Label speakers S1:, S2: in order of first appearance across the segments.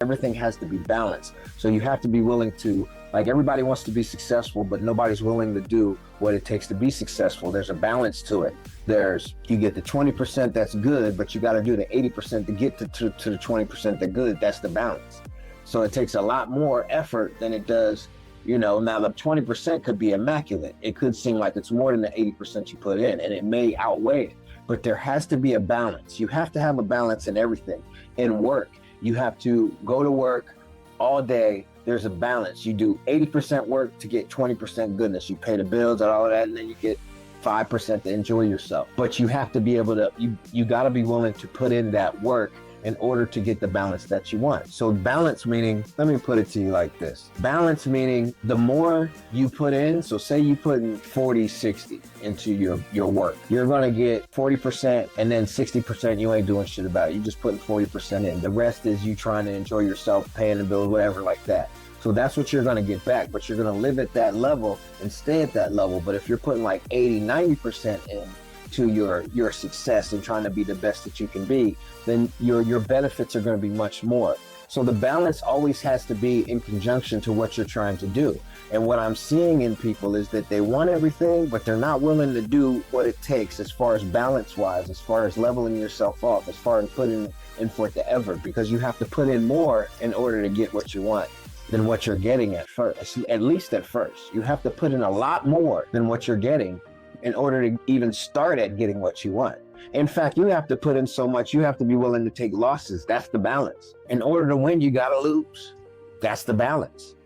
S1: Everything has to be balanced. So you have to be willing to, like, everybody wants to be successful, but nobody's willing to do what it takes to be successful. There's a balance to it. You get the 20% that's good, but you got to do the 80% to get to the 20% that good. That's the balance. So it takes a lot more effort than it does, now the 20% could be immaculate. It could seem like it's more than the 80% you put in, and it may outweigh it, but there has to be a balance. You have to have a balance in everything. In work, you have to go to work all day. There's a balance. You do 80% work to get 20% goodness. You pay the bills and all of that, and then you get 5% to enjoy yourself. But you have to be able to, you got to be willing to put in that work in order to get the balance that you want. So balance meaning, let me put it to you like this. Balance meaning the more you put in, so say you put in 40, 60 into your work, you're gonna get 40% and then 60% you ain't doing shit about it. You just putting 40% in. The rest is you trying to enjoy yourself, paying the bills, whatever like that. So that's what you're gonna get back, but you're gonna live at that level and stay at that level. But if you're putting like 80, 90% in to your success and trying to be the best that you can be, then your benefits are going to be much more. So the balance always has to be in conjunction to what you're trying to do. And what I'm seeing in people is that they want everything, but they're not willing to do what it takes as far as balance wise, as far as leveling yourself off, as far as putting in for it to ever, because you have to put in more in order to get what you want than what you're getting at first, at least at first. You have to put in a lot more than what you're getting in order to even start at getting what you want. In fact, you have to put in so much, you have to be willing to take losses. That's the balance. In order to win, you gotta lose. That's the balance.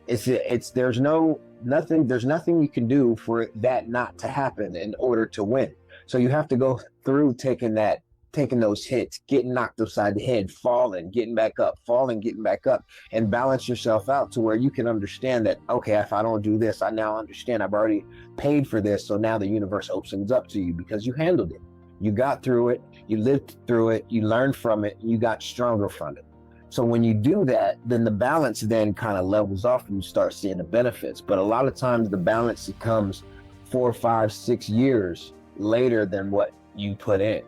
S1: There's nothing you can do for that not to happen in order to win. So you have to go through taking those hits, getting knocked upside the head, falling, getting back up, falling, getting back up, and balance yourself out to where you can understand that, okay, if I don't do this, I now understand I've already paid for this. So now the universe opens up to you because you handled it. You got through it, you lived through it, you learned from it, you got stronger from it. So when you do that, then the balance then kind of levels off and you start seeing the benefits. But a lot of times the balance comes 4, 5, 6 years later than what you put in.